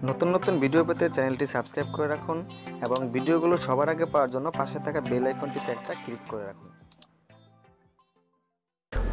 নতুন নতুন ভিডিও পেতে চ্যানেলটি সাবস্ক্রাইব করে রাখুন এবং ভিডিওগুলো সবার আগে পাওয়ার জন্য পাশে থাকা বেল আইকনটিতে একটা ক্লিক করে রাখুন।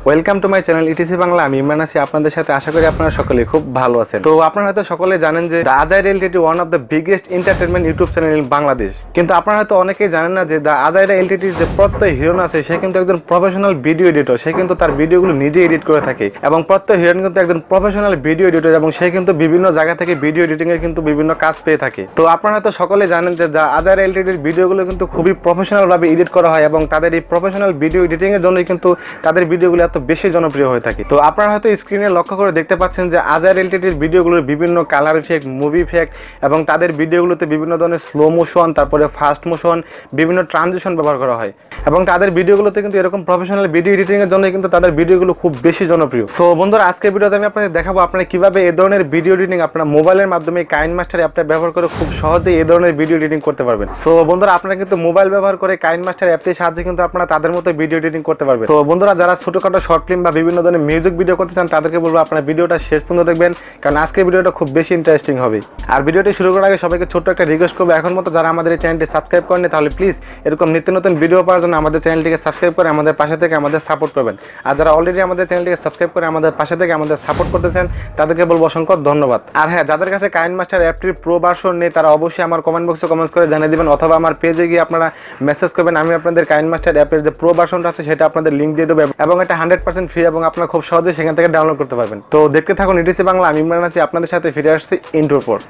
Welcome to my channel etc Bangla. আমি ইমরান আছি আপনাদের সাথে। আশা করি আপনারা সকলে খুব ভালো আছেন। তো আপনারা হয়তো সকলে জানেন যে the Ajaira LTD one of the biggest entertainment YouTube channel in Bangladesh. কিন্তু আপনারা হয়তো অনেকেই জানেন না যে দ্য আজাইর এলটিটির যে প্রত্যয় হিরোইন আছে সে কিন্তু একজন প্রফেশনাল ভিডিও এডিটর। সে কিন্তু তার ভিডিওগুলো নিজে এডিট করে থাকে এবং প্রত্যয় হিরোইন কিন্তু একজন প্রফেশনাল ভিডিও এডিটর এবং সে কিন্তু বিভিন্ন জায়গা থেকে ভিডিও এডিটিং এর কিন্তু বিভিন্ন কাজ পেয়ে থাকে। তো আপনারা হয়তো সকলে জানেন যে দ্য আজাইর এলটিটির ভিডিওগুলো কিন্তু খুবই প্রফেশনাল ভাবে এডিট করা হয় এবং তাদের এই প্রফেশনাল ভিডিও এডিটিং এর জন্যই কিন্তু তাদের ভিডিওগুলো এত বেশি জনপ্রিয় হয়ে থাকে। তো আপনারা হয়তো স্ক্রিনে লক্ষ্য করে দেখতে পাচ্ছেন যে আজাইর এলটিটির ভিডিওগুলোর বিভিন্ন কালার ইফেক্ট, মুভি ইফেক্ট এবং তাদের ভিডিওগুলোতে বিভিন্ন ধরনের স্লো মোশন, তারপরে ফাস্ট মোশন, বিভিন্ন ট্রানজিশন ব্যবহার করা হয় এবং তাদের ভিডিওগুলোতে কিন্তু এরকম প্রফেশনাল ভিডিও এডিটিং এর জন্য কিন্তু তাদের ভিডিওগুলো খুব বেশি জনপ্রিয়। সো বন্ধুরা, আজকের ভিডিওতে আমি আপনাদের দেখাবো আপনারা কিভাবে এই ধরনের ভিডিও এডিটিং আপনারা মোবাইলের মাধ্যমে কাইনমাস্টার অ্যাপটা ব্যবহার করে খুব সহজেই এই ধরনের ভিডিও এডিটিং করতে পারবেন। সো বন্ধুরা, আপনারা কিন্তু মোবাইল ব্যবহার করে কাইনমাস্টার অ্যাপটির সাহায্যে কিন্তু আপনারা তাদের মতো ভিডিও এডিটিং করতে পারবেন। তো বন্ধুরা, যারা ছোটখাটো শর্ট ফিল্ম বা বিভিন্ন ধরনের মিউজিক ভিডিও করতে চান তাদেরকে বলবো আপনারা ভিডিওটা শেষ পর্যন্ত দেখবেন, কারণ আজকের ভিডিওটা খুব বেশি ইন্টারেস্টিং হবে। আর ভিডিওটি শুরু করার আগে সবাইকে ছোট্ট একটা রিকোয়েস্ট করবো, এখন মতো যারা আমাদের এই চ্যানেলটি সাবস্ক্রাইব করেনি তাহলে প্লিজ এরকম নিত্য নতুন ভিডিও পাওয়ার জন্য আমাদের চ্যানেলটিকে সাবস্ক্রাইব করে আমাদের পাশে থেকে আমাদের সাপোর্ট করবেন। আর যারা অলরেডি আমাদের চ্যানেলটিকে সাবস্ক্রাইব করে আমাদের পাশে থেকে আমাদের সাপোর্ট করতেছেন তাদেরকে বলবো অসংখ্য ধন্যবাদ। আর হ্যাঁ, যাদের কাছে কাইনমাস্টার অ্যাপটির প্রো ভার্সন নেই তারা অবশ্যই আমার কমেন্ট বক্সে কমেন্টস করে জানিয়ে দিবেন অথবা আমার পেজে গিয়ে আপনারা মেসেজ করবেন। আমি আপনাদের কাইনমাস্টার অ্যাপের যে প্রো ভার্সনটা আছে সেটা আপনাদের লিঙ্ক দিয়ে দেবো এবং এটা 100% ফ্রি এবং আপনারা খুব সহজেই সেখান থেকে ডাউনলোড করতে পারবেন। তো দেখতে থাকুন ইটিসি বাংলা। আমি ইমরান আছি আপনাদের সাথে, ফিরে আসছি ইন্ট্রোর পর।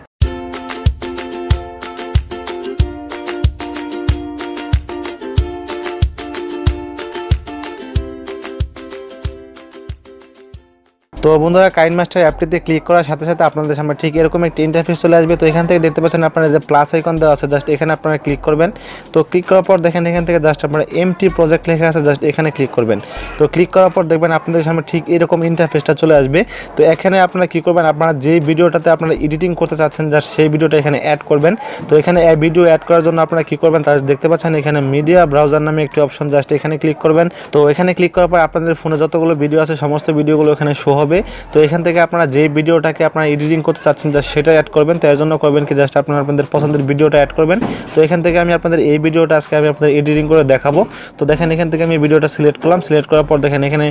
তো বন্ধুরা, কাইনমাস্টার অ্যাপটিতে ক্লিক করার সাথে সাথে আপনাদের সামনে ঠিক এরকম একটি ইন্টারফেস চলে আসবে। তো এখান থেকে দেখতে পাচ্ছেন আপনারা যে প্লাস আইকন দেওয়া আছে, জাস্ট এখানে আপনারা ক্লিক করবেন। তো ক্লিক করার পর দেখেন এখান থেকে জাস্ট আপনারা এমটি প্রজেক্ট লেখা আছে, জাস্ট এখানে ক্লিক করবেন। তো ক্লিক করার পর দেখবেন আপনাদের সামনে ঠিক এরকম ইন্টারফেসটা চলে আসবে। তো এখানে আপনারা কী করবেন, আপনারা যেই ভিডিওটাতে আপনারা এডিটিং করতে চাচ্ছেন জাস্ট সেই ভিডিওটা এখানে অ্যাড করবেন। তো এখানে ভিডিও অ্যাড করার জন্য আপনারা কী করবেন, তার দেখতে পাচ্ছেন এখানে মিডিয়া ব্রাউজার নামে একটি অপশন, জাস্ট এখানে ক্লিক করবেন। তো এখানে ক্লিক করার পর আপনাদের ফোনে যতগুলো ভিডিও আছে সমস্ত ভিডিওগুলো এখানে শো হবে। তো এখান থেকে আপনারা যে ভিডিওটাকে আপনারা এডিটিং করতে চাচ্ছেন জাস্ট সেটা অ্যাড করবেন। তো এর জন্য করবেন কি, জাস্ট আপনারা আপনাদের পছন্দের ভিডিওটা অ্যাড করবেন। তো এখান থেকে আমি আপনাদের এই ভিডিওটা আজকে আমি আপনাদের এডিটিং করে দেখাবো। তো দেখেন এখান থেকে আমি ভিডিওটা সিলেক্ট করলাম। সিলেক্ট করার পর দেখেন এখানে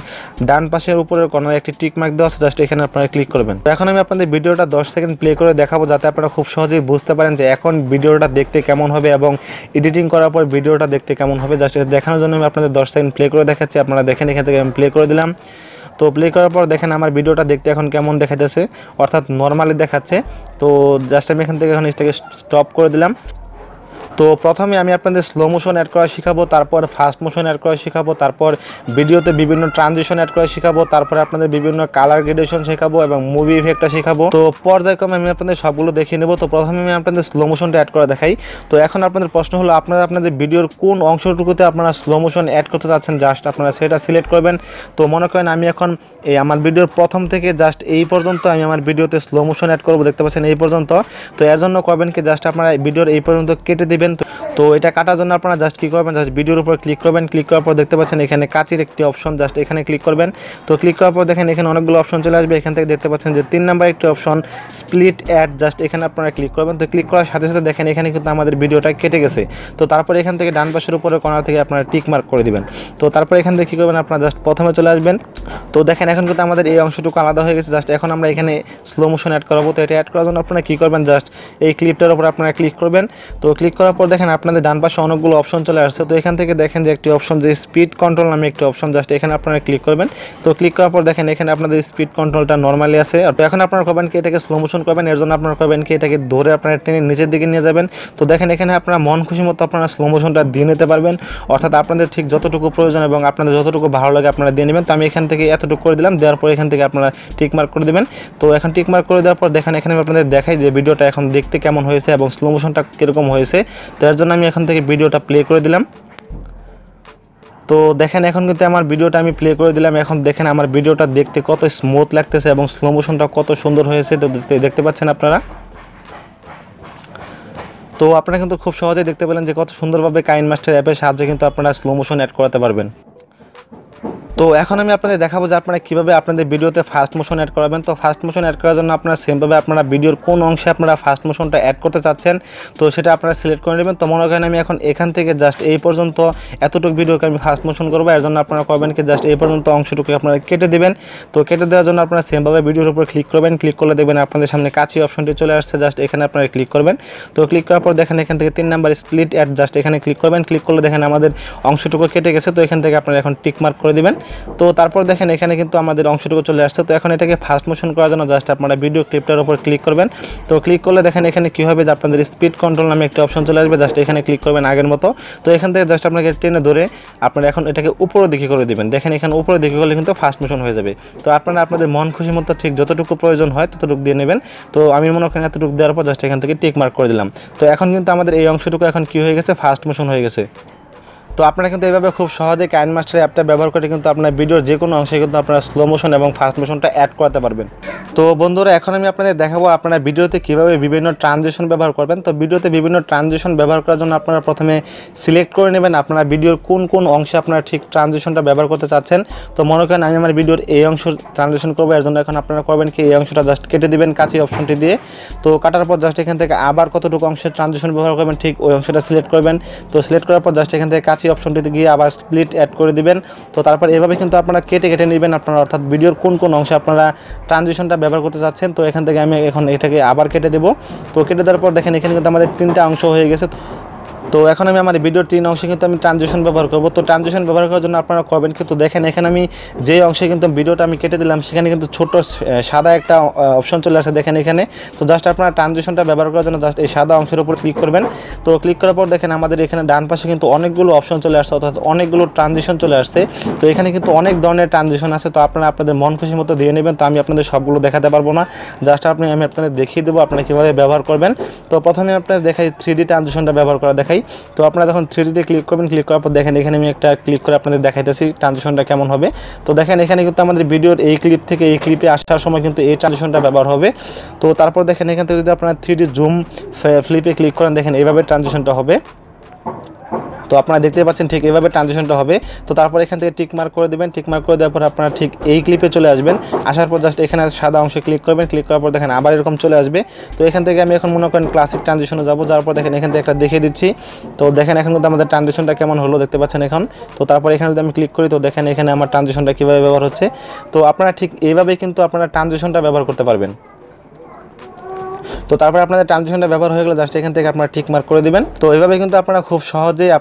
ডান পাশের উপরের কর্নারে একটি টিক মার্ক দেওয়া আছে, জাস্ট এখানে আপনারা ক্লিক করবেন। তো এখন আমি আপনাদের ভিডিওটা 10 সেকেন্ড প্লে করে দেখাবো যাতে আপনারা খুব সহজেই বুঝতে পারেন যে এখন ভিডিওটা দেখতে কেমন হবে এবং এডিটিং করার পর ভিডিওটা দেখতে কেমন হবে। জাস্ট এটা দেখানোর জন্য আমি আপনাদের 10 সেকেন্ড প্লে করে দেখাচ্ছি। আপনারা দেখেন এখান থেকে আমি প্লে করে দিলাম। তো প্লে করার পর দেখেন আমার ভিডিওটা দেখতে এখন কেমন দেখাচ্ছে, অর্থাৎ নর্মালি দেখাচ্ছে। তো জাস্ট আমি এখান থেকে এখন এটাকে স্টপ করে দিলাম। তো প্রথমে আমি আপনাদের স্লো মোশন অ্যাড করা শেখাবো, তারপর ফাস্ট মোশন অ্যাড করা শেখাবো, তারপর ভিডিওতে বিভিন্ন ট্রানজিশন অ্যাড করা শেখাবো, তারপর আপনাদের বিভিন্ন কালার গ্রেডেশন শেখাবো এবং মুভি ইফেক্টটা শেখাবো। তো পর্যায়ক্রমে আমি আপনাদের সবগুলো দেখিয়ে নেব। তো প্রথমে আমি আপনাদের স্লো মোশনটা অ্যাড করা দেখাই। তো এখন আপনাদের প্রশ্ন হলো আপনারা আপনাদের ভিডিওর কোন অংশটুকুতে আপনারা স্লো মোশন অ্যাড করতে চাচ্ছেন, জাস্ট আপনারা সেটা সিলেক্ট করবেন। তো মনে করেন আমি এখন এই আমার ভিডিওর প্রথম থেকে জাস্ট এই পর্যন্ত আমি আমার ভিডিওতে স্লো মোশন অ্যাড করবো, দেখতে পাচ্ছেন এই পর্যন্ত। তো এর জন্য করবেন কি, জাস্ট আপনারা ভিডিওর এই পর্যন্ত কেটে দিবেন। তো এটা কাটার জন্য আপনারা জাস্ট কী করবেন, জাস্ট ভিডিওর উপর ক্লিক করবেন। ক্লিক করার পর দেখতে পাচ্ছেন এখানে কাচির একটি অপশন, জাস্ট এখানে ক্লিক করবেন। তো ক্লিক করার পর দেখেন এখানে অনেকগুলো অপশন চলে আসবে। এখান থেকে দেখতে পাচ্ছেন যে 3 নাম্বার একটি অপশন স্প্লিট অ্যাড, জাস্ট এখানে আপনারা ক্লিক করবেন। তো ক্লিক করার সাথে সাথে দেখেন এখানে কিন্তু আমাদের ভিডিওটা কেটে গেছে। তো তারপর এখান থেকে ডান পাশের উপরে কর্নার থেকে আপনারা টিক মার্ক করে দিবেন। তো তারপর এখান থেকে কী করবেন, আপনারা জাস্ট প্রথমে চলে আসবেন। তো দেখেন এখন কিন্তু আমাদের এই অংশটুকু আলাদা হয়ে গেছে। জাস্ট এখন আমরা এখানে স্লো মোশন অ্যাড করাবো। তো এটা অ্যাড করার জন্য আপনারা কী করবেন, জাস্ট এই ক্লিপটার উপর আপনারা ক্লিক করবেন। তো ক্লিক করার পর দেখেন আপনাদের ডান পাশে অনেকগুলো অপশন চলে আসছে। তো এখান থেকে দেখেন যে একটি অপশন যে স্পিড কন্ট্রোল নামে একটি অপশন, জাস্ট এখানে আপনারা ক্লিক করবেন। তো ক্লিক করার পর দেখেন এখানে আপনাদের স্পিড কন্ট্রোলটা নর্মালি আছে। আর এখন আপনারা করবেন কি, এটাকে স্লো মোশন করবেন। এর জন্য আপনারা করবেন কি, এটাকে ধরে আপনারা টেনে নিচের দিকে নিয়ে যাবেন। তো দেখেন এখানে আপনারা মন খুশি মতো আপনারা স্লো মোশনটা দিয়ে নিতে পারবেন, অর্থাৎ আপনাদের ঠিক যতটুকু প্রয়োজন এবং আপনাদের যতটুকু ভালো লাগে আপনারা দিয়ে নেবেন। তো আমি এখান থেকে এতটুকু করে দিলাম। দেওয়ার পর এখান থেকে আপনারা টিক মার্ক করে দেবেন। তো এখন টিক মার্ক করে দেওয়ার পর দেখেন এখানে আমি আপনাদের দেখাই যে ভিডিওটা এখন দেখতে কেমন হয়েছে এবং স্লো মোশনটা কীরকম হয়েছে। তো এর জন্য আমি এখান থেকে ভিডিওটা প্লে করে দিলাম। তো দেখেন এখন কিন্তু আমার ভিডিওটা আমি প্লে করে দিলাম। এখন দেখেন আমার ভিডিওটা দেখতে কত স্মুথ লাগতেছে এবং স্লো মোশনটা কত সুন্দর হয়েছে। তো দেখতে পাচ্ছেন আপনারা। তো আপনারা কিন্তু খুব সহজেই দেখতে পেলেন যে কত সুন্দরভাবে কাইনমাস্টার অ্যাপের সাহায্যে কিন্তু আপনারা স্লো মোশন অ্যাড করাতে পারবেন। তো এখন আমি আপনাদের দেখাবো যে আপনারা কীভাবে আপনাদের ভিডিওতে ফাস্ট মোশন অ্যাড করাবেন। তো ফাস্ট মোশন অ্যাড করার জন্য আপনারা সেমভাবে আপনারা ভিডিওর কোন অংশে আপনারা ফাস্ট মোশনটা অ্যাড করতে চাচ্ছেন তো সেটা আপনারা সিলেক্ট করে নেবেন। তো মনে করেন আমি এখন এখান থেকে জাস্ট এই পর্যন্ত এতটুকু ভিডিওকে আমি ফাস্ট মোশন করবো, এর জন্য আপনারা করবেন কি জাস্ট এই পর্যন্ত অংশটুকু আপনারা কেটে দেবেন। তো কেটে দেওয়ার জন্য আপনারা সেমভাবে ভিডিওর উপর ক্লিক করবেন, ক্লিক করলে দেখবেন আপনাদের সামনে কাছি অপশনটি চলে আসছে, জাস্ট এখানে আপনারা ক্লিক করবেন। তো ক্লিক করার পর দেখেন এখান থেকে 3 নাম্বার স্প্লিট অ্যাড, জাস্ট এখানে ক্লিক করবেন, ক্লিক করলে দেখেন আমাদের অংশটুকু কেটে গেছে। তো এখান থেকে আপনারা এখন টিক মার্ক করে দিবেন। তো তারপর দেখেন এখানে কিন্তু আমাদের অংশটুকু চলে আসছে। তো এখন এটাকে ফাস্ট মোশন করার জন্য জাস্ট আপনারা ভিডিও ক্লিপটার উপর ক্লিক করবেন। তো ক্লিক করলে দেখেন এখানে কী হবে যে আপনাদের স্পিড কন্ট্রোল নামে একটা অপশন চলে আসবে, জাস্ট এখানে ক্লিক করবেন আগের মতো। তো এখান থেকে জাস্ট আপনাকে টেনে ধরে আপনারা এখন এটাকে উপরের দিকে করে দিবেন। দেখেন এখানে উপরের দিকে করলে কিন্তু ফাস্ট মোশন হয়ে যাবে। তো আপনারা আপনাদের মন খুশি মতো ঠিক যতটুকু প্রয়োজন হয় ততটুকু দিয়ে নেবেন। তো আমি মনে করেন এতটুকু দেওয়ার পর জাস্ট এখান থেকে টিক মার্ক করে দিলাম। তো এখন কিন্তু আমাদের এই অংশটুকু এখন কী হয়ে গেছে, ফাস্ট মোশন হয়ে গেছে। তো আপনারা কিন্তু এইভাবে খুব সহজে কাইনমাস্টার অ্যাপটা ব্যবহার করে কিন্তু আপনার ভিডিওর যে কোনো অংশে কিন্তু আপনারা স্লো মোশন এবং ফাস্ট মোশনটা অ্যাড করাতে পারবেন। তো বন্ধুরা এখন আমি আপনাদের দেখাবো আপনারা ভিডিওতে কীভাবে বিভিন্ন ট্রানজিশন ব্যবহার করবেন। তো ভিডিওতে বিভিন্ন ট্রানজিশন ব্যবহার করার জন্য আপনারা প্রথমে সিলেক্ট করে নেবেন আপনারা ভিডিওর কোন কোন অংশে আপনারা ঠিক ট্রানজিশনটা ব্যবহার করতে চাচ্ছেন। তো মনে করেন আমি আমার ভিডিওর এই অংশ ট্রানজিশন করবো, এর জন্য এখন আপনারা করবেন কি এই অংশটা জাস্ট কেটে দিবেন কাছি অপশনটি দিয়ে। তো কাটার পর জাস্ট এখান থেকে আবার কতটুকু অংশের ট্রানজিশন ব্যবহার করবেন ঠিক ওই অংশটা সিলেক্ট করবেন। তো সিলেক্ট করার পর জাস্ট এখান থেকে কাছি অপশনটিতে গিয়ে আবার স্প্লিট অ্যাড করে দিবেন। তো তারপর এভাবে কিন্তু আপনারা কেটে কেটে নেবেন আপনারা, অর্থাৎ ভিডিওর কোন কোন অংশে আপনারা ট্রানজিশনটা ব্যবহার করতে চাচ্ছেন। তো এখান থেকে আমি এখন এটাকে আবার কেটে দেবো। তো কেটে দেওয়ার পর দেখেন এখানে কিন্তু আমাদের 3টা অংশ হয়ে গেছে। তো এখন আমি আমার ভিডিওর 3 অংশে কিন্তু আমি ট্রানজিশন ব্যবহার করব। তো ট্রানজিশন ব্যবহার করার জন্য আপনারা করবেন কিন্তু দেখেন এখানে আমি যে অংশে কিন্তু ভিডিওটা আমি কেটে দিলাম সেখানে কিন্তু ছোট সাদা একটা অপশন চলে আসে দেখেন এখানে। তো জাস্ট আপনারা ট্রানজিশনটা ব্যবহার করার জন্য জাস্ট এই সাদা অংশের উপর ক্লিক করবেন। তো ক্লিক করার পর দেখেন আমাদের এখানে ডান পাশে কিন্তু অনেকগুলো অপশন চলে আসছে, অর্থাৎ অনেকগুলো ট্রানজিশন চলে আসছে। তো এখানে কিন্তু অনেক ধরনের ট্রানজিশন আছে। তো আপনারা আপনাদের মন খুশি মতো দিয়ে নেবেন। তো আমি আপনাদের সবগুলো দেখাতে পারবো না, জাস্ট আমি আপনাদের দেখিয়ে দেবো আপনারা কীভাবে ব্যবহার করবেন। তো প্রথমে আপনাদের দেখাই 3D ট্রানজিশনটা ব্যবহার করা দেখাই। তো আপনারা যখন 3D ক্লিক করবেন, ক্লিক করার পর দেখেন এখানে আমি একটা ক্লিক করে আপনাদের দেখাইতেছি ট্রানজিশনটা কেমন হবে। তো দেখেন এখানে কিন্তু আমাদের ভিডিওর এই ক্লিপ থেকে এই ক্লিপে আসার সময় কিন্তু এই ট্রানজিশনটা ব্যবহার হবে। তো তারপর দেখেন এখান থেকে যদি আপনারা 3D জুম ফ্লিপে ক্লিক করেন দেখেন এইভাবে ট্রানজিশনটা হবে। তো আপনারা দেখতে পাচ্ছেন ঠিক এইভাবে ট্রানজিশনটা হবে। তো তারপর এখান থেকে টিক মার্ক করে দেবেন, টিক মার্ক করে দেওয়ার পর আপনারা ঠিক এই ক্লিপে চলে আসবেন। আসার পর জাস্ট এখানে সাদা অংশে ক্লিক করবেন, ক্লিক করার পর দেখেন আবার এরকম চলে আসবে। তো এখান থেকে আমি এখন মনে করেন ক্লাসিক ট্রানজিশনে যাবো, যাওয়ার পর দেখেন এখান থেকে একটা দেখিয়ে দিচ্ছি। তো দেখেন এখন কিন্তু আমাদের ট্রানজিশনটা কেমন হলো দেখতে পাচ্ছেন এখন। তো তারপর এখানে যদি আমি ক্লিক করি তো দেখেন এখানে আমার ট্রানজিশনটা কীভাবে ব্যবহার হচ্ছে। তো আপনারা ঠিক এইভাবেই কিন্তু আপনারা ট্রানজিশনটা ব্যবহার করতে পারবেন। তো তারপরে আপনাদের ট্রানজিশনটা ব্যবহার হয়ে গেলে জাস্ট এখান থেকে আপনারা টিক মার্ক করে দিবেন। তো এইভাবে কিন্তু আপনারা খুব সহজেই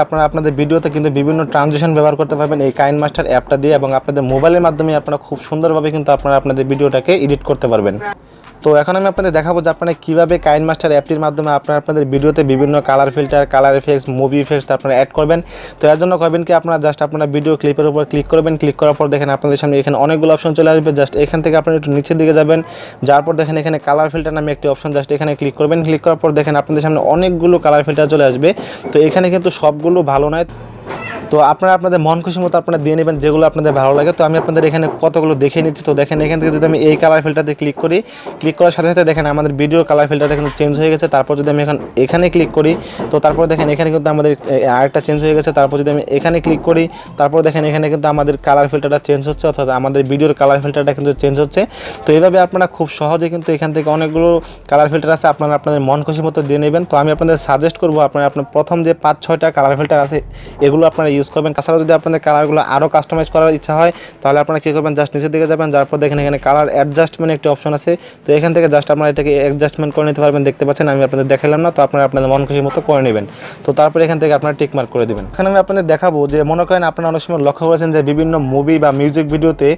আপনারা আপনাদের ভিডিওতে কিন্তু বিভিন্ন ট্রানজিশন ব্যবহার করতে পারবেন এই কাইনমাস্টার অ্যাপটা দিয়ে, এবং আপনাদের মোবাইলের মাধ্যমে আপনারা খুব সুন্দরভাবে কিন্তু আপনারা আপনাদের ভিডিওটাকে এডিট করতে পারবেন। তো এখন আমি আপনাদের দেখাবো যে আপনারা কীভাবে কাইনমাস্টার অ্যাপটির মাধ্যমে আপনাদের ভিডিওতে বিভিন্ন colour filter, colour effects, movie effects আপনারা অ্যাড করবেন। তো এর জন্য করবেন কি আপনারা জাস্ট আপনারা ভিডিও ক্লিপের উপর ক্লিক করবেন, ক্লিক করার পর দেখেন আপনাদের সামনে এখানে অনেকগুলো অপশন চলে আসবে। জাস্ট এখান থেকে আপনারা একটু নিচের দিকে যাবেন, যাওয়ার পর দেখেন এখানে কালার ফিল্টার নামে একটি অপশন, জাস্ট এখানে ক্লিক করবেন। ক্লিক করার পর দেখেন আপনাদের সামনে অনেকগুলো কালার ফিল্টার চলে আসবে। তো এখানে কিন্তু সবগুলো ভালো নয়, তো আপনারা আপনাদের মন খুশি মতো আপনারা দিয়ে নেবেন যেগুলো আপনাদের ভালো লাগে। তো আমি আপনাদের এখানে কতগুলো দেখে নিচ্ছি। তো দেখেন এখান থেকে যদি আমি এই কালার ফিল্টারতে ক্লিক করি, ক্লিক করার সাথে সাথে দেখেন আমাদের ভিডিওর কালার ফিল্টারটা কিন্তু চেঞ্জ হয়ে গেছে। তারপর যদি আমি এখানে ক্লিক করি তো তারপর দেখেন এখানে কিন্তু আমাদের আরেকটা চেঞ্জ হয়ে গেছে। তারপর যদি আমি এখানে ক্লিক করি তারপর দেখেন এখানে কিন্তু আমাদের কালার ফিল্টারটা চেঞ্জ হচ্ছে, অর্থাৎ আমাদের ভিডিওর কালার ফিল্টারটা কিন্তু চেঞ্জ হচ্ছে। তো এইভাবে আপনারা খুব সহজে কিন্তু এখান থেকে অনেকগুলো কালার ফিল্টার আছে, আপনারা আপনাদের মন খুশি মতো দিয়ে নেবেন। তো আমি আপনাদের সাজেস্ট করবো আপনার প্রথম যে 5-6টা কালার ফিল্টার আছে এগুলো আপনারা ইউজ করবেন। তাছাড়া যদি আপনাদের কালারগুলো আরও কাস্টমাইজ করার ইচ্ছা হয় তাহলে আপনারা কী করবেন, জাস্ট নিচের দিকে যাবেন, যার পর দেখেন এখানে কালার অ্যাডজাস্টমেন্ট একটি অপশন আছে। তো এখান থেকে জাস্ট আপনারা এটাকে অ্যাডজাস্টমেন্ট করে নিতে পারবেন। দেখতে পাচ্ছেন আমি আপনাদের দেখালাম না, তো আপনারা আপনাদের মন খুশি মতো করে নেবেন। তো তারপর এখান থেকে আপনারা টিক মার্ক করে দেবেন। এখানে আমি আপনাদের দেখাবো যে মনে করেন আপনারা অনেক সময় লক্ষ্য করেছেন যে বিভিন্ন মুভি বা মিউজিক ভিডিওতে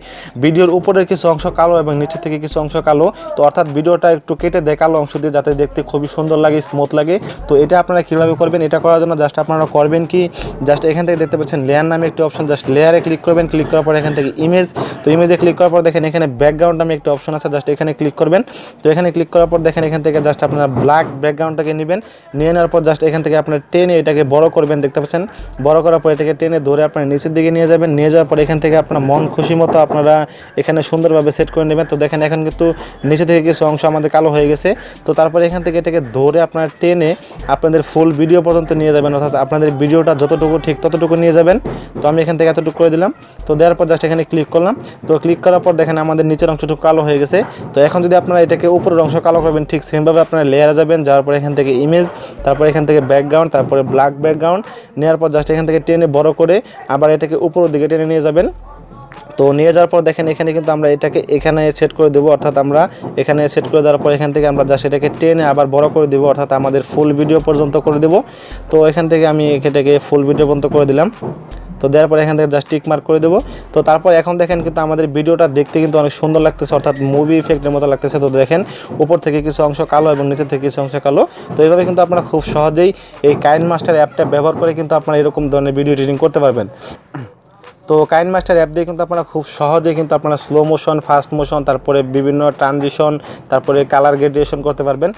ভিডিওর উপরের কিছু অংশ কালো এবং নিচের থেকে কিছু অংশ কালো। তো অর্থাৎ ভিডিওটা একটু কেটে দেয় কালো অংশ দিয়ে, যাতে দেখতে খুবই সুন্দর লাগে, স্মুথ লাগে। তো এটা আপনারা কীভাবে করবেন, এটা করার জন্য জাস্ট আপনারা করবেন কি জাস্ট এখান থেকে দেখতে পাচ্ছেন লেয়ার নামে একটি অপশন, জাস্ট লেয়ারে ক্লিক করবেন। ক্লিক করার পর এখান থেকে ইমেজ, তো ইমেজে ক্লিক করার পর দেখেন এখানে ব্যাকগ্রাউন্ড নামে একটি অপশন আছে, জাস্ট এখানে ক্লিক করবেন। তো এখানে ক্লিক করার পর দেখেন এখান থেকে জাস্ট আপনারা ব্ল্যাক ব্যাকগ্রাউন্ডটাকে নেবেন, নিয়ে নেওয়ার পর জাস্ট এখান থেকে আপনার টেনে এটাকে বড় করবেন। দেখতে পাচ্ছেন বড় করার পর এটাকে টেনে ধরে আপনার নিচের দিকে নিয়ে যাবেন। নিয়ে যাওয়ার পর এখান থেকে আপনার মন খুশি মতো আপনারা এখানে সুন্দরভাবে সেট করে নেবেন। তো দেখেন এখন কিন্তু নিচে থেকে কিছু অংশ আমাদের কালো হয়ে গেছে। তো তারপরে এখান থেকে এটাকে ধরে আপনারা টেনে আপনাদের ফুল ভিডিও পর্যন্ত নিয়ে যাবেন, অর্থাৎ আপনাদের ভিডিওটা যতটুকু ঠিক ততটুকু নিয়ে যাবেন। তো আমি এখান থেকে এতটুকু করে দিলাম। তো দেওয়ার পর জাস্ট এখানে ক্লিক করলাম। তো ক্লিক করার পর দেখেন আমাদের নিচের অংশটুকু কালো হয়ে গেছে। তো এখন যদি আপনারা এটাকে উপরের অংশ কালো করবেন, ঠিক সেমভাবে আপনারা লেয়ারে যাবেন, যাওয়ার পর এখান থেকে ইমেজ, তারপর এখান থেকে ব্যাকগ্রাউন্ড, তারপরে ব্ল্যাক ব্যাকগ্রাউন্ড নেওয়ার পর জাস্ট এখান থেকে টেনে বড় করে আবার এটাকে উপরের দিকে টেনে নিয়ে যাবেন। তো নিয়ে যাওয়ার পর দেখেন এখানে কিন্তু আমরা এটাকে এখানে সেট করে দেবো, অর্থাৎ আমরা এখানে সেট করে দেওয়ার পর এখান থেকে আমরা জাস্ট এটাকে টেনে আবার বড় করে দেবো, অর্থাৎ আমাদের ফুল ভিডিও পর্যন্ত করে দেবো। তো এখান থেকে আমি এটাকে ফুল ভিডিও পর্যন্ত করে দিলাম। তো দেওয়ার পর এখান থেকে জাস্ট টিক মার্ক করে দেবো। তো তারপর এখন দেখেন কিন্তু আমাদের ভিডিওটা দেখতে কিন্তু অনেক সুন্দর লাগতেছে, অর্থাৎ মুভি ইফেক্টের মতো লাগতেছে। তো দেখেন উপর থেকে কিছু অংশ কালো এবং নিচে থেকে কিছু অংশ কালো। তো এইভাবে কিন্তু আপনারা খুব সহজেই এই কাইনমাস্টার অ্যাপটা ব্যবহার করে কিন্তু আপনারা এরকম ধরনের ভিডিও এডিটিং করতে পারবেন। তো কাইনমাস্টার অ্যাপ দিয়ে কিন্তু আপনারা খুব সহজেই কিন্তু আপনারা স্লো মোশন, ফাস্ট মোশন, তারপরে বিভিন্ন ট্রানজিশন, তারপরে কালার গ্রেডিয়েশন করতে পারবেন।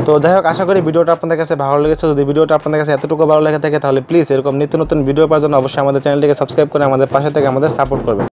তো যাই হোক, আশা করি ভিডিওটা আপনাদের কাছে ভালো লেগেছে। যদি ভিডিওটা আপনাদের কাছে এতটুকু ভালো লেগে থাকে তাহলে প্লিজ এরকম নিত্য নতুন ভিডিও পাওয়ার জন্য অবশ্যই আমাদের চ্যানেলটিকে সাবস্ক্রাইব করে আমাদের পাশে থেকে আমাদের সাপোর্ট করবেন।